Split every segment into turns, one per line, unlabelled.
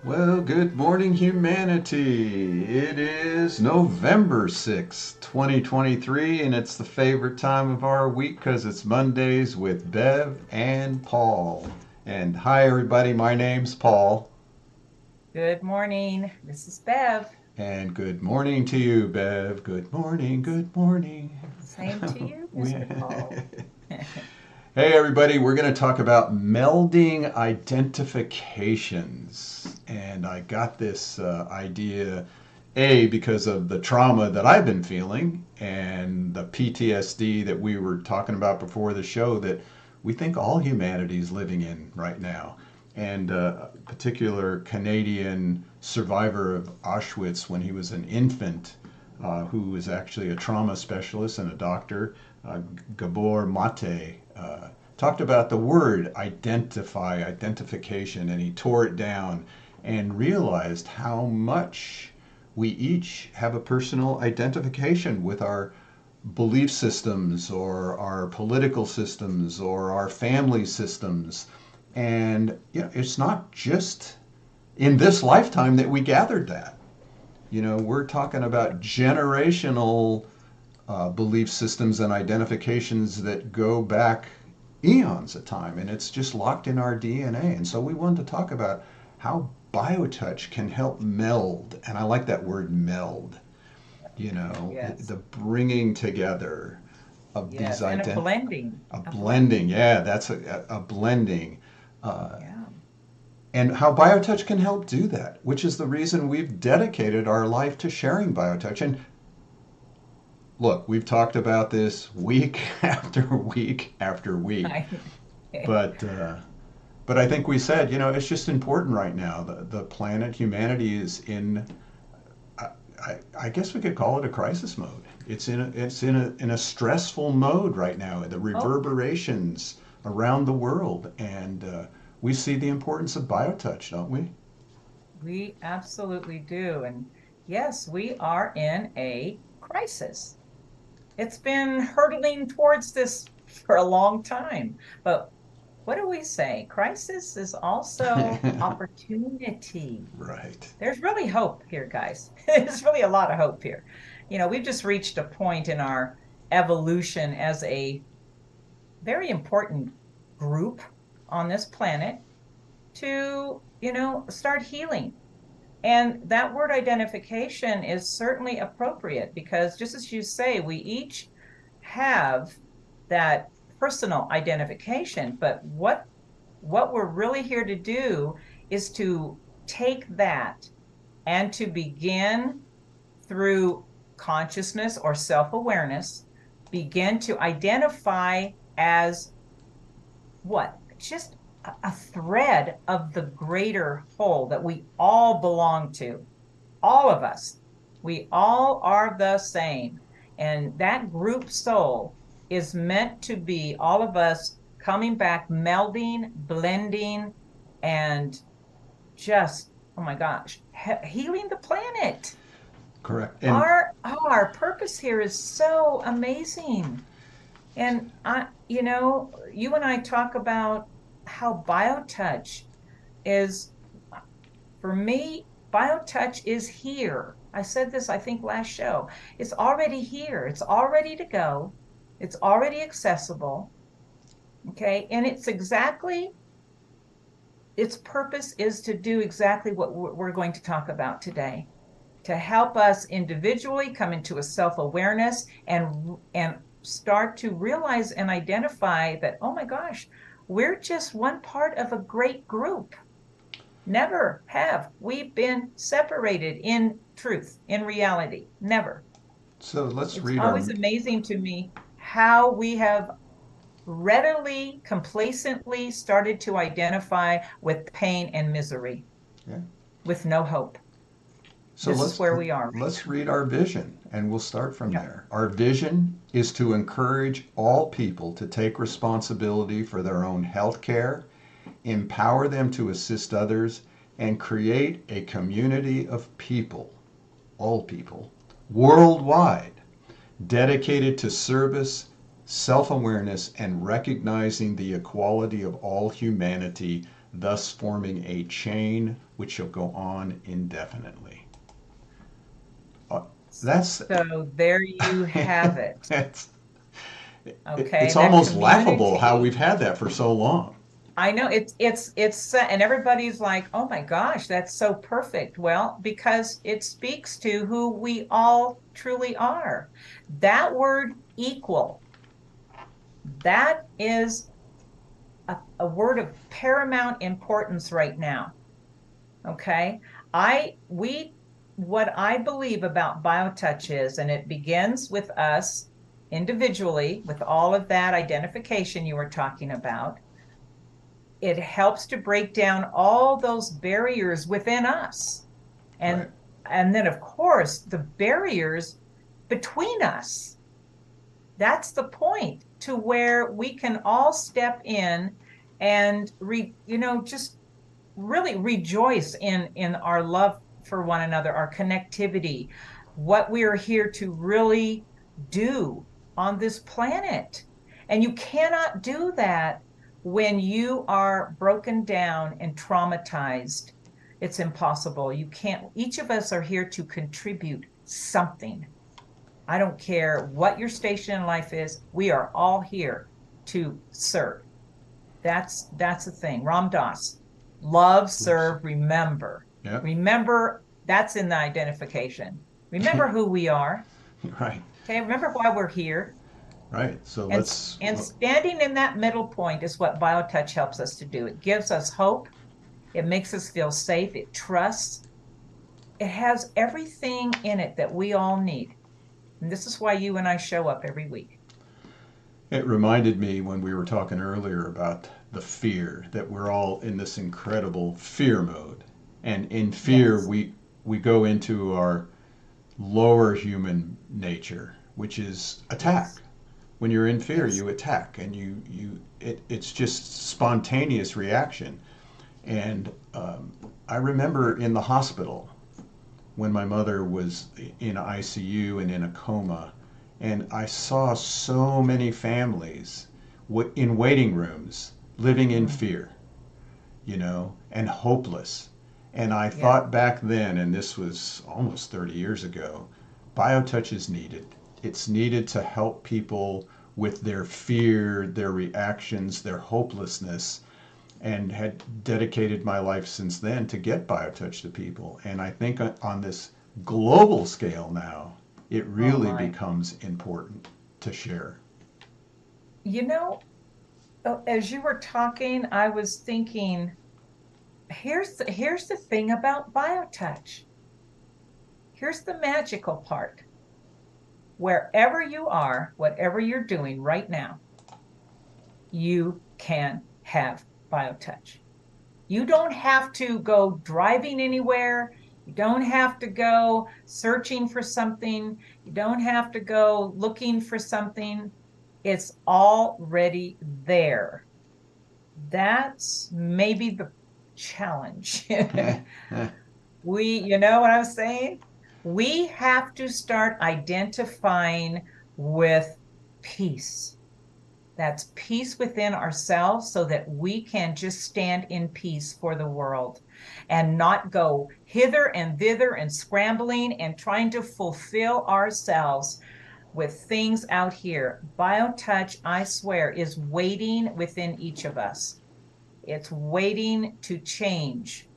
Well, good morning, humanity. It is November 6th, 2023, and it's the favorite time of our week because it's Mondays with Bev and Paul. And hi, everybody, my name's Paul.
Good morning. This is Bev.
And good morning to you, Bev. Good morning, good morning.
Same to you,
We-
Mr. Paul.
Hey, everybody, we're going to talk about melding identifications. And I got this idea, A, because of the trauma that I've been feeling and the PTSD that we were talking about before the show that we think all humanity is living in right now. And a particular Canadian survivor of Auschwitz when he was an infant, who was actually a trauma specialist and a doctor, uh, Gabor Mate, talked about the word identify, identification, and he tore it down and realized how much we each have a personal identification with our belief systems or our political systems or our family systems. And it's not just in this lifetime that we gathered that. We're talking about generational belief systems and identifications that go back eons of time, and it's just locked in our DNA. And so we wanted to talk about how biotouch can help meld, and I like that word meld.
Yes,
The bringing together of these
yes, and a blending,
a
a
blending.
blending.
Yeah, that's a blending. Uh,
Yeah.
and how biotouch can help do that, which is the reason we've dedicated our life to sharing biotouch. And look, we've talked about this week after week after week,
I,
but but I think we said, it's just important right now. The planet, humanity is in, I guess we could call it a crisis mode. It's in a stressful mode right now. The
oh,
reverberations around the world, and we see the importance of biotouch, don't we?
we absolutely do. And yes, we are in a crisis. It's been hurtling towards this for a long time. But what do we say? Crisis is also opportunity.
Right.
There's really hope here, guys. There's really a lot of hope here. We've just reached a point in our evolution as a very important group on this planet to, start healing. And that word identification is certainly appropriate because, just as you say, we each have that personal identification. But what we're really here to do is to take that and to begin through consciousness or self-awareness, begin to identify as what? Just a thread of the greater whole that we all belong to, all of us. We all are the same. And that group soul is meant to be all of us coming back, melding, blending, and just, oh my gosh, healing the planet.
Correct. And
Our purpose here is so amazing. And you and I talk about how biotouch is, for me, biotouch is here. I said this, I think, last show. It's already here. It's all ready to go. It's already accessible. Okay. And its purpose is to do exactly what we're going to talk about today, to help us individually come into a self-awareness and start to realize and identify that, oh my gosh, we're just one part of a great group. Never have we been separated in truth, in reality. Never.
so let's
It's
read our.
always amazing to me how we have readily, complacently started to identify with pain and misery,
Yeah.
with no hope.
So
This is
let's
where we are right
let's read our vision, and we'll start from
now.
there. Our vision is to encourage all people to take responsibility for their own health care, empower them to assist others, and create a community of people, all people, worldwide, dedicated to service, self awareness, and recognizing the equality of all humanity, thus forming a chain which shall go on indefinitely. Uh, that's
So there you have it.
it's,
Okay,
it's
that
almost laughable how
community.
we've had that for so long.
I know and everybody's like, "Oh my gosh, that's so perfect." Well, because it speaks to who we all truly are. That word equal, that is a word of paramount importance right now. Okay. I, we, what I believe about BioTouch is, and it begins with us individually, with all of that identification you were talking about. It helps to break down all those barriers within us.
Right.
And and then of course the barriers between us. That's the point to where we can all step in and just really rejoice in our love for one another, our connectivity, what we are here to really do on this planet. And you cannot do that when you are broken down and traumatized. It's impossible. You can't. Each of us are here to contribute something. I don't care what your station in life is. We are all here to serve. That's the thing. Ram Dass, love,
Oops.
serve, remember.
Yeah.
Remember, that's in the identification. Remember who we are.
Right.
Okay, remember why we're here.
Right. So
And
let's.
and standing in that middle point is what BioTouch helps us to do. It gives us hope. It makes us feel safe. It trusts. It has everything in it that we all need. And this is why you and I show up every week.
It reminded me when we were talking earlier about the fear that we're all in this incredible fear mode, and in fear
Yes.
we go into our lower human nature, which is attack.
Yes.
When you're in fear,
Yes.
you attack, and it's just spontaneous reaction. And I remember in the hospital when my mother was in ICU and in a coma, and I saw so many families in waiting rooms living in
Mm,
fear, and hopeless. And I
yeah.
thought back then, and this was almost 30 years ago, BioTouch is needed. It's needed to help people with their fear, their reactions, their hopelessness, and had dedicated my life since then to get BioTouch to people. And I think on this global scale now, it
Oh
really
my.
becomes important to share.
You know, as you were talking, I was thinking, here's the thing about BioTouch. Here's the magical part. Wherever you are, whatever you're doing right now, you can have BioTouch. You don't have to go driving anywhere. You don't have to go searching for something. You don't have to go looking for something. It's already there. That's maybe the challenge. You know what I'm saying? We have to start identifying with peace. That's peace within ourselves so that we can just stand in peace for the world and not go hither and thither and scrambling and trying to fulfill ourselves with things out here. BioTouch, I swear, is waiting within each of us. It's waiting to change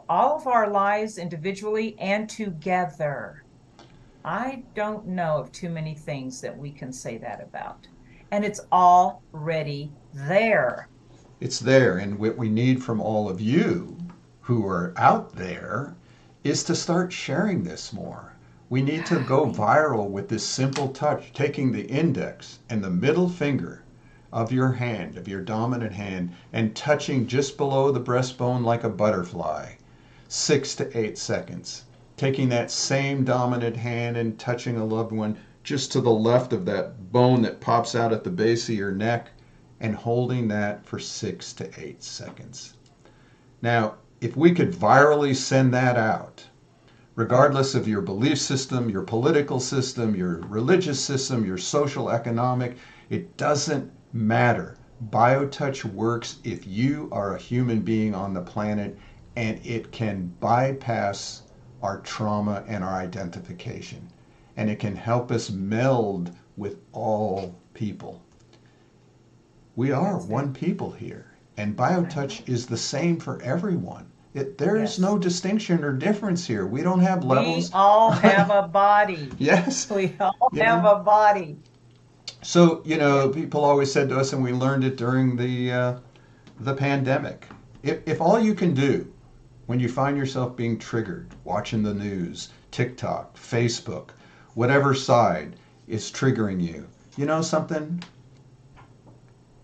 all of our lives individually and together. I don't know of too many things that we can say that about. And it's already there.
It's there. And what we need from all of you who are out there is to start sharing this more. We need to go viral with this simple touch, taking the index and the middle finger of your hand, of your dominant hand, and touching just below the breastbone like a butterfly, 6 to 8 seconds. Taking that same dominant hand and touching a loved one just to the left of that bone that pops out at the base of your neck, and holding that for 6 to 8 seconds. Now, if we could virally send that out, regardless of your belief system, your political system, your religious system, your social economic, it doesn't matter. BioTouch works if you are a human being on the planet and it can bypass our trauma and our identification. And it can help us meld with all people. We are one people here, and BioTouch is the same for everyone. There is no distinction or difference here. We don't have levels.
We all have a body.
Yes.
We all have a body.
So, people always said to us, and we learned it during the pandemic. If all you can do when you find yourself being triggered, watching the news, TikTok, Facebook, whatever side is triggering you, you know something?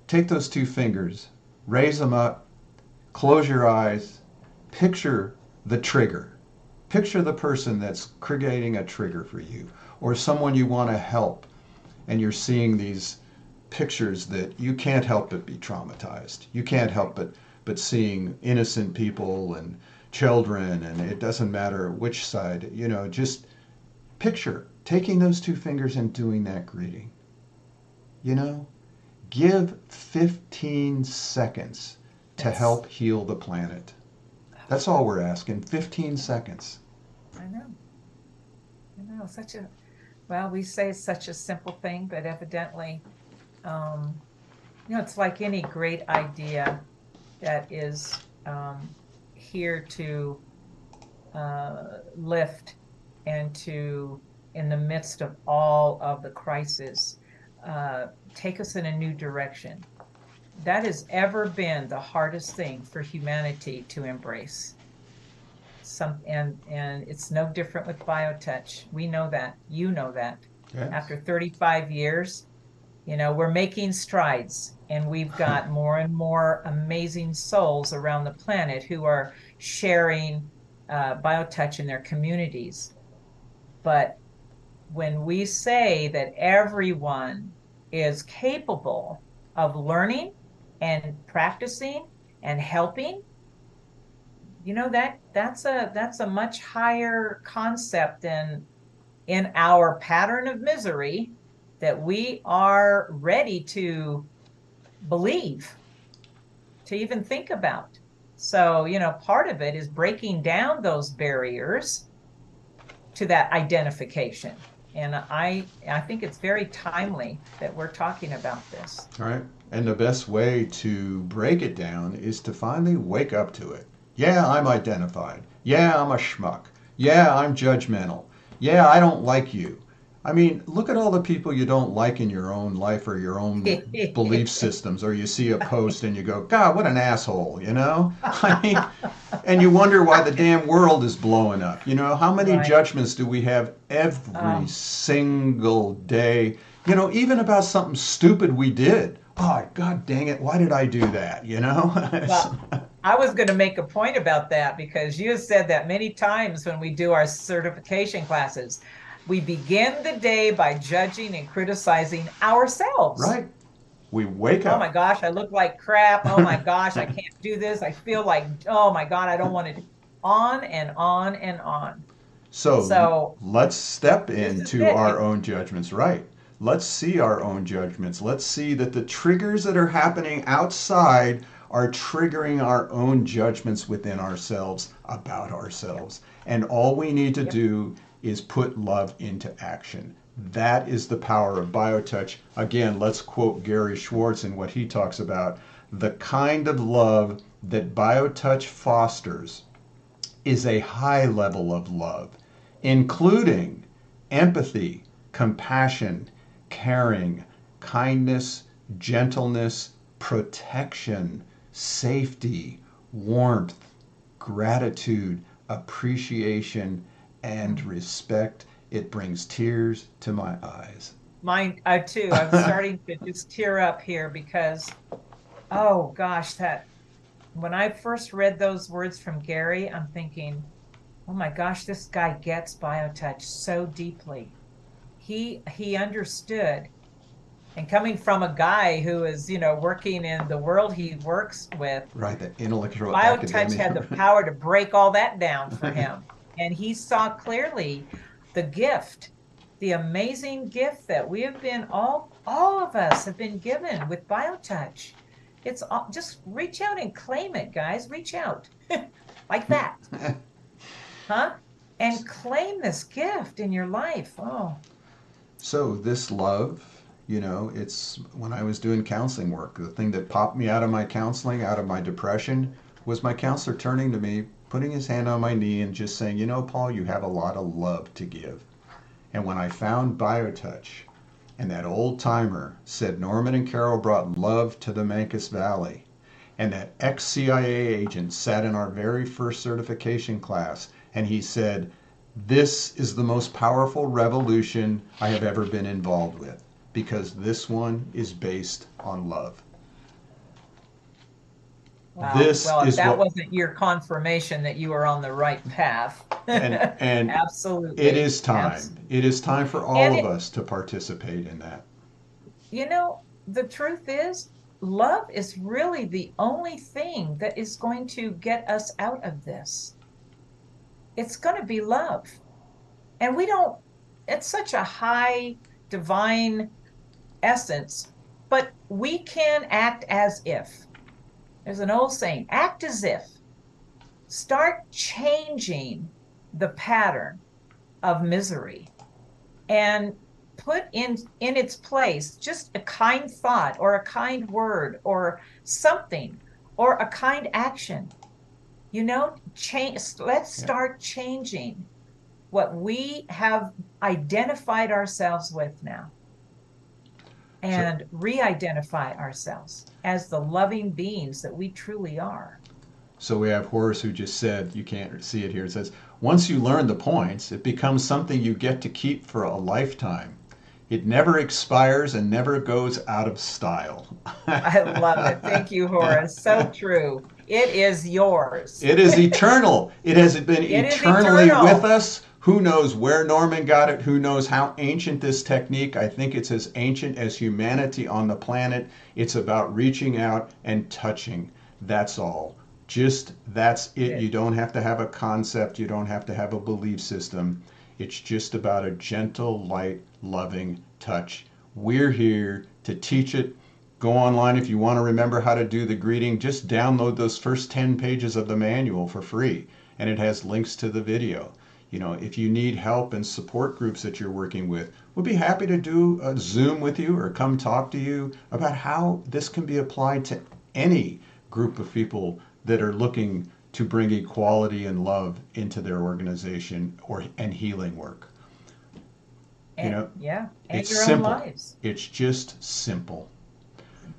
Take those two fingers, raise them up, close your eyes, picture the trigger. Picture the person that's creating a trigger for you, or someone you want to help, and you're seeing these pictures that you can't help but be traumatized. You can't help but seeing innocent people and children, and it doesn't matter which side, just picture taking those two fingers and doing that greeting. Give 15 seconds to help heal the planet. That's all we're asking, 15 seconds.
I know. We say it's such a simple thing, but evidently, it's like any great idea that is here to lift and to, in the midst of all of the crisis, take us in a new direction. That has ever been the hardest thing for humanity to embrace. And it's no different with BioTouch. We know that. You know that.
Yes.
After 35 years, we're making strides, and we've got more and more amazing souls around the planet who are sharing BioTouch in their communities. But when we say that everyone is capable of learning and practicing and helping, that's a much higher concept than in our pattern of misery that we are ready to believe, to even think about. So, part of it is breaking down those barriers to that identification. And I think it's very timely that we're talking about this.
All right. And the best way to break it down is to finally wake up to it. Yeah, I'm identified. Yeah, I'm a schmuck. Yeah, I'm judgmental. Yeah, I don't like you. I mean, look at all the people you don't like in your own life or your own belief systems, or you see a post and you go, God, what an asshole, I mean, and you wonder why the damn world is blowing up. How many judgments do we have every single day, even about something stupid we did? Oh, God dang it, why did I do that,
Well, I was going to make a point about that, because you have said that many times when we do our certification classes. We begin the day by judging and criticizing ourselves.
Right. We wake up.
Oh my gosh, I look like crap. Oh my gosh, I can't do this. I feel like, oh my God, I don't want to. On and on and on.
So let's step into our own judgments. Right. Let's see our own judgments. Let's see that the triggers that are happening outside are triggering our own judgments within ourselves about ourselves. And all we need to do is put love into action. That is the power of BioTouch. Again, let's quote Gary Schwartz in what he talks about. The kind of love that BioTouch fosters is a high level of love, including empathy, compassion, caring, kindness, gentleness, protection, safety, warmth, gratitude, appreciation, and respect. It brings tears to my eyes.
Mine too. I'm starting to just tear up here because, oh gosh, when I first read those words from Gary, I'm thinking, oh my gosh, this guy gets BioTouch so deeply. He understood. And coming from a guy who is, working in the world he works with,
right, that intellectual
BioTouch had the power to break all that down for him. And he saw clearly the gift, the amazing gift that we have been, all of us have been given with BioTouch. It's just reach out and claim it, guys. Reach out. like that, huh? And claim this gift in your life. Oh,
So this love, it's when I was doing counseling work, the thing that popped me out of my counseling, out of my depression, was my counselor turning to me, putting his hand on my knee and just saying, Paul, you have a lot of love to give. And when I found BioTouch and that old timer said Norman and Carol brought love to the Mancos Valley, and that ex-CIA agent sat in our very first certification class and he said, this is the most powerful revolution I have ever been involved with because this one is based on love.
wow. Well, if that wasn't your confirmation that you were on the right path.
And
Absolutely.
it is time.
Absolutely.
It is time for all of us to participate in that.
The truth is, love is really the only thing that is going to get us out of this. It's going to be love. And it's such a high divine essence, but we can act as if. There's an old saying, act as if. Start changing the pattern of misery and put in its place just a kind thought or a kind word or something or a kind action. Let's start changing what we have identified ourselves with now and re-identify ourselves as the loving beings that we truly are.
So we have Horace who just said, you can't see it here, it says, once you learn the points, it becomes something you get to keep for a lifetime. It never expires and never goes out of style.
I love it. Thank you, Horace. So true. It is yours.
It is eternal. It has been eternally with us. Who knows where Norman got it? Who knows how ancient this technique? I think it's as ancient as humanity on the planet. It's about reaching out and touching. That's all. That's it. You don't have to have a concept. You don't have to have a belief system. It's just about a gentle, light, loving touch. We're here to teach it. Go online if you want to remember how to do the greeting. Just download those first 10 pages of the manual for free, and it has links to the video. If you need help and support groups that you're working with, we'll be happy to do a Zoom with you or come talk to you about how this can be applied to any group of people that are looking to bring equality and love into their organization and healing work.
And
it's
your
simple.
Own lives.
It's just simple.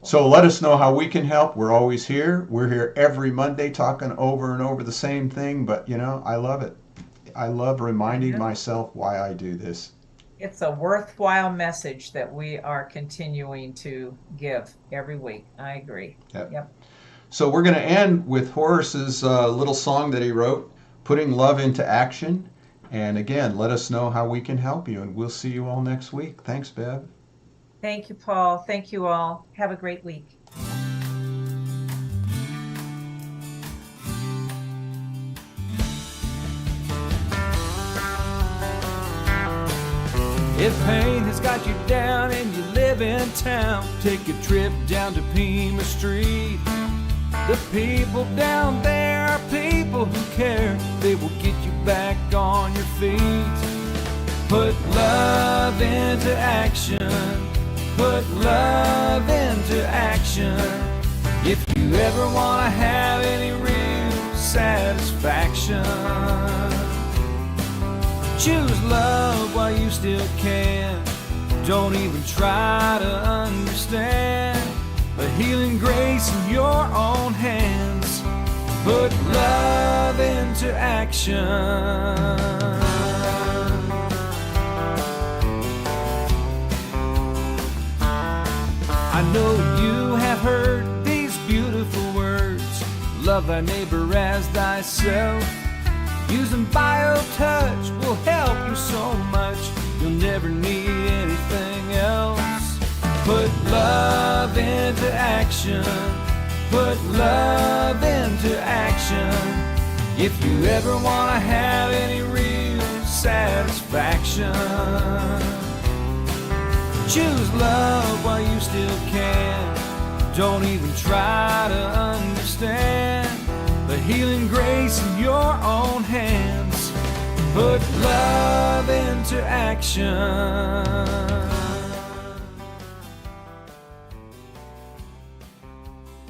So let us know how we can help. We're always here. We're here every Monday talking over and over the same thing, but I love it. I love reminding myself why I do this.
It's a worthwhile message that we are continuing to give every week. I agree. Yep.
So we're going to end with Horace's little song that he wrote, Putting Love into Action. And again, let us know how we can help you, and we'll see you all next week. Thanks, Bev.
Thank you, Paul. Thank you all. Have a great week.
If pain has got you down and you live in town, take a trip down to Pima Street. The people down there are people who care. They will get you back on your feet. Put love into action. Put love into action. If you ever want to have any real satisfaction, choose love while you still can. Don't even try to understand. A healing grace in your own hands. Put love into action. I know you have heard these beautiful words. Love thy neighbor as thyself. Using BioTouch will help you so much. You'll never need anything else. Put love into action. Put love into action. If you ever want to have any real satisfaction, choose love while you still can. Don't even try to understand. a healing grace in your own hands. Put love into action.